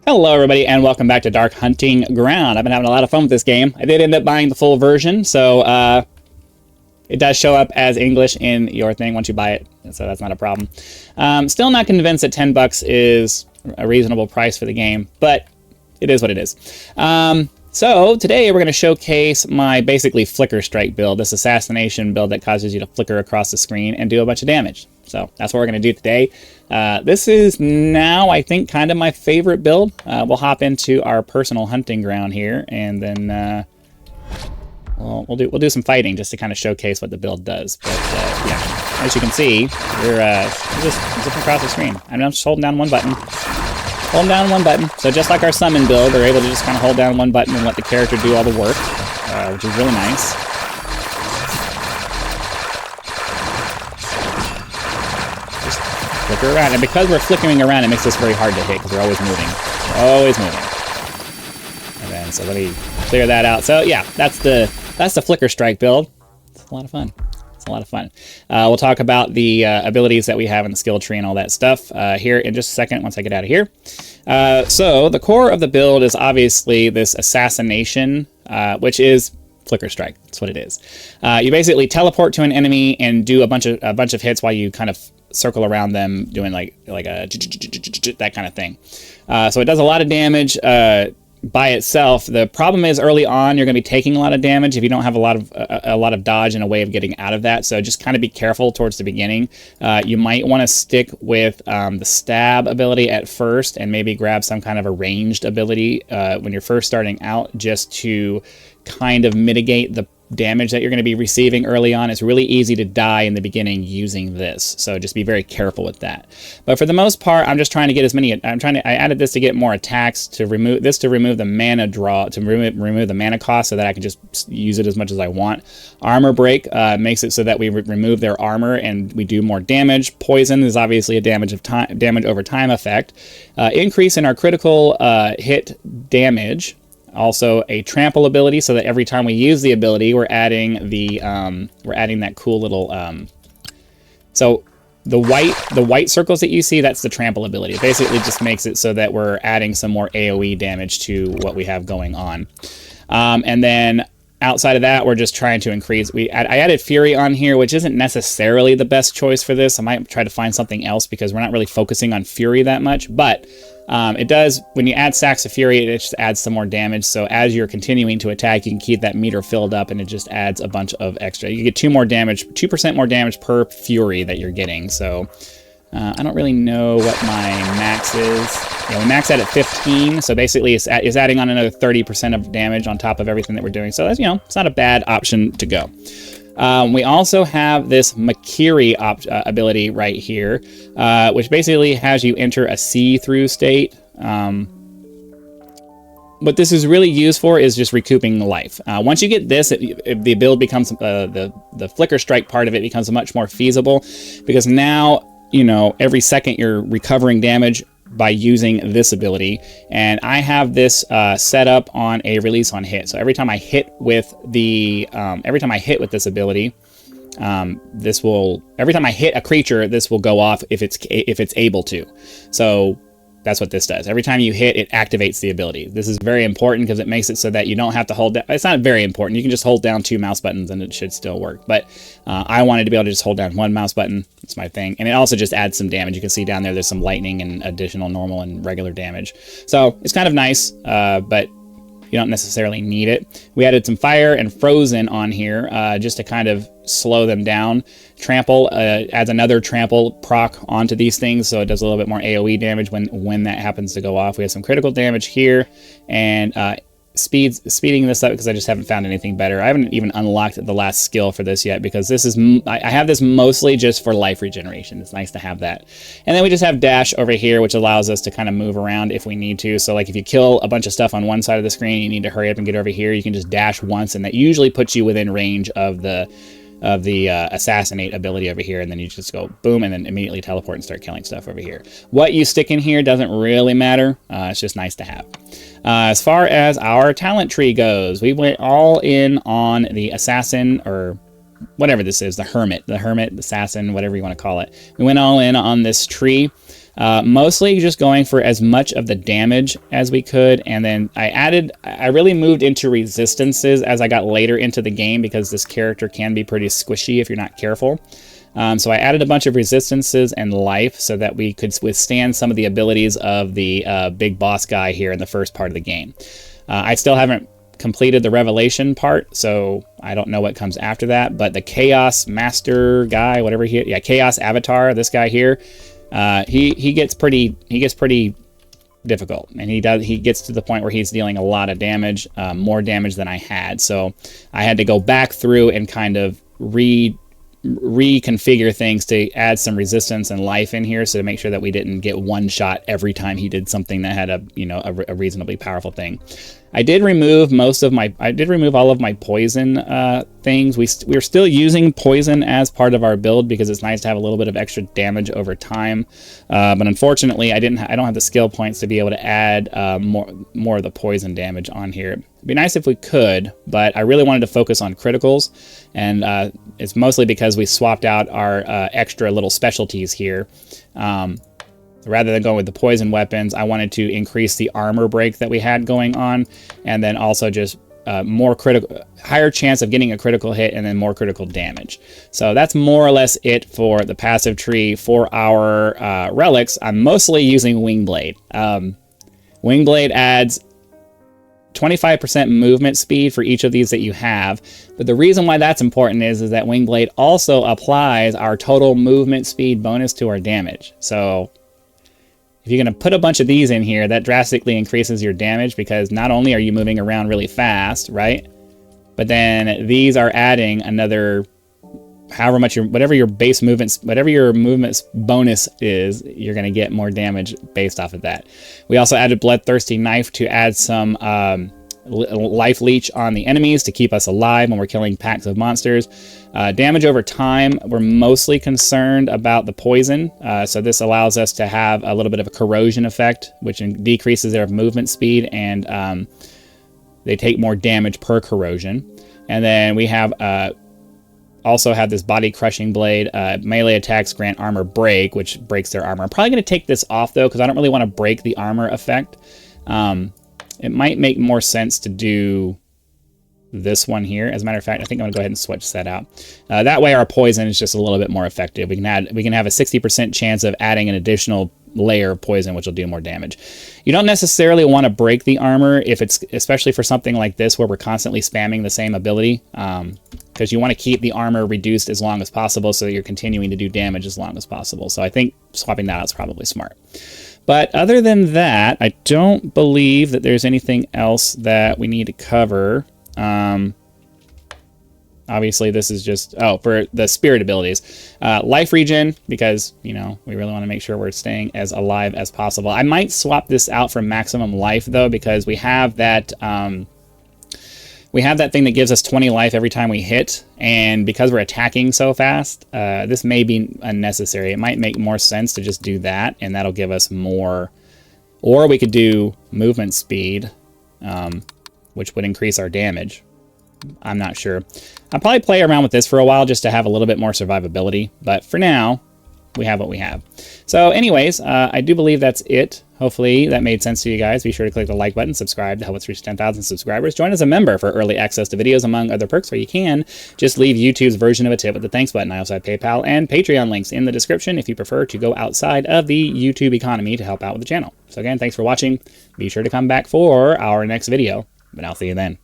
Hello everybody and welcome back to Dark Hunting Ground. I've been having a lot of fun with this game. I did end up buying the full version, so it does show up as English in your thing once you buy it, so that's not a problem. Still not convinced that $10 is a reasonable price for the game, but it is what it is. So today we're going to showcase my basically flicker strike build, this assassination build that causes you to flicker across the screen and do a bunch of damage. So that's what we're going to do today. This is now, I think, kind of my favorite build. We'll hop into our personal hunting ground here, and then we'll do some fighting just to kind of showcase what the build does. But yeah, as you can see, we're just zipping across the screen. I'm just holding down one button. Holding down one button. So just like our summon build, we're able to just kind of hold down one button and let the character do all the work, which is really nice. Just flicker around. And because we're flickering around, it makes this very hard to hit because we're always moving. We're always moving. And then, so let me clear that out. So yeah, that's the flicker strike build. It's a lot of fun. It's a lot of fun. We'll talk about the abilities that we have in the skill tree and all that stuff here in just a second once I get out of here. So the core of the build is obviously this assassination, which is flicker strike. That's what it is. You basically teleport to an enemy and do a bunch of hits while you kind of circle around them, doing like a that kind of thing. So it does a lot of damage. By itself. The problem is early on you're going to be taking a lot of damage if you don't have a lot of dodge and a way of getting out of that. So just kind of be careful towards the beginning. You might want to stick with the stab ability at first and maybe grab some kind of a ranged ability when you're first starting out, just to kind of mitigate the damage that you're going to be receiving early on. It's really easy to die in the beginning using this, so just be very careful with that. But for the most part, I'm just trying to get as many. I added this to get more attacks, to remove the mana draw, to remove the mana cost, so that I can just use it as much as I want. Armor break makes it so that we remove their armor and we do more damage. Poison is obviously a damage over time effect. Increase in our critical hit damage. Also a trample ability, so that every time we use the ability, we're adding that cool little so the white circles that you see, that's the trample ability. It basically just makes it so that we're adding some more AoE damage to what we have going on. And then outside of that, we're just trying to increase. I added Fury on here, which isn't necessarily the best choice for this. I might try to find something else because we're not really focusing on Fury that much, but it does, when you add stacks of Fury, it just adds some more damage. So as you're continuing to attack, you can keep that meter filled up, and it just adds a bunch of extra. You get 2% more damage per Fury that you're getting. So I don't really know what my max is. Yeah, we max out at 15, so basically it's adding on another 30% of damage on top of everything that we're doing. So that's, it's not a bad option to go. We also have this Makiri ability right here, which basically has you enter a see-through state. What this is really used for is just recouping life. Once you get this, the build becomes, the flicker strike part of it becomes much more feasible, because now, every second you're recovering damage by using this ability, and I have this set up on a release on hit. So every time I hit with this ability, every time I hit a creature, this will go off if it's able to. So that's what this does. Every time you hit, it activates the ability. This is very important because it makes it so that you don't have to hold down. It's not very important. You can just hold down 2 mouse buttons and it should still work. But I wanted to be able to just hold down 1 mouse button. It's my thing. And it also just adds some damage. You can see down there's some lightning and additional normal and regular damage. So it's kind of nice, but you don't necessarily need it. We added some fire and frozen on here just to kind of slow them down. Trample adds another trample proc onto these things, so it does a little bit more AoE damage when that happens to go off. We have some critical damage here, and speeding this up because I just haven't found anything better. I haven't even unlocked the last skill for this yet, because this is I have this mostly just for life regeneration. It's nice to have that. And then we just have dash over here, which allows us to kind of move around if we need to. So like if you kill a bunch of stuff on one side of the screen, you need to hurry up and get over here, you can just dash once, and that usually puts you within range of the assassinate ability over here, and then you just go boom and then immediately teleport and start killing stuff over here. What you stick in here doesn't really matter. It's just nice to have. As far as our talent tree goes, we went all in on the assassin, or whatever this is, the hermit, the assassin, whatever you want to call it. We went all in on this tree. Mostly just going for as much of the damage as we could, and then I really moved into resistances as I got later into the game, because this character can be pretty squishy if you're not careful. So I added a bunch of resistances and life so that we could withstand some of the abilities of the big boss guy here in the first part of the game. I still haven't completed the revelation part, so I don't know what comes after that, but the Chaos Master guy, whatever Chaos Avatar, this guy here, he gets pretty difficult, and he gets to the point where he's dealing a lot of damage, more damage than I had. So I had to go back through and kind of reconfigure things to add some resistance and life in here, so to make sure that we didn't get one shot every time he did something that had a reasonably powerful thing. I did remove all of my poison things. We're still using poison as part of our build because it's nice to have a little bit of extra damage over time. But unfortunately, I don't have the skill points to be able to add more of the poison damage on here. It'd be nice if we could, but I really wanted to focus on criticals, and it's mostly because we swapped out our extra little specialties here. Rather than going with the poison weapons, I wanted to increase the armor break that we had going on, and then also just higher chance of getting a critical hit, and then more critical damage. So that's more or less it for the passive tree. For our relics, I'm mostly using Wingblade. Wingblade adds 25% movement speed for each of these that you have, but the reason why that's important is that Wingblade also applies our total movement speed bonus to our damage. So if you're going to put a bunch of these in here, that drastically increases your damage, because not only are you moving around really fast, right? But then these are adding another, however much whatever your base movements, whatever your movements bonus is, you're going to get more damage based off of that. We also added Bloodthirsty Knife to add some life leech on the enemies to keep us alive when we're killing packs of monsters. Damage over time, we're mostly concerned about the poison, so this allows us to have a little bit of a corrosion effect, which decreases their movement speed, and they take more damage per corrosion. And then we have also have this body crushing blade. Melee attacks grant armor break, which breaks their armor. I'm probably going to take this off though, because I don't really want to break the armor effect. It might make more sense to do this one here. As a matter of fact, I think I'm gonna go ahead and switch that out. That way our poison is just a little bit more effective. We can have a 60% chance of adding an additional layer of poison, which will do more damage. You don't necessarily want to break the armor if it's, especially for something like this where we're constantly spamming the same ability, because you want to keep the armor reduced as long as possible so that you're continuing to do damage as long as possible. So I think swapping that out is probably smart. But other than that, I don't believe that there's anything else that we need to cover. Obviously, this is just, for the spirit abilities. Life regen, because, we really want to make sure we're staying as alive as possible. I might swap this out for maximum life, though, because we have that thing that gives us 20 life every time we hit, and because we're attacking so fast, this may be unnecessary. It might make more sense to just do that, and that'll give us more. Or we could do movement speed, which would increase our damage. I'm not sure. I'll probably play around with this for a while just to have a little bit more survivability, but for now, we have what we have. So anyways, I do believe that's it. Hopefully that made sense to you guys. Be sure to click the like button, subscribe to help us reach 10,000 subscribers. Join as a member for early access to videos, among other perks, or you can just leave YouTube's version of a tip with the thanks button. I also have PayPal and Patreon links in the description if you prefer to go outside of the YouTube economy to help out with the channel. So again, thanks for watching. Be sure to come back for our next video, but I'll see you then.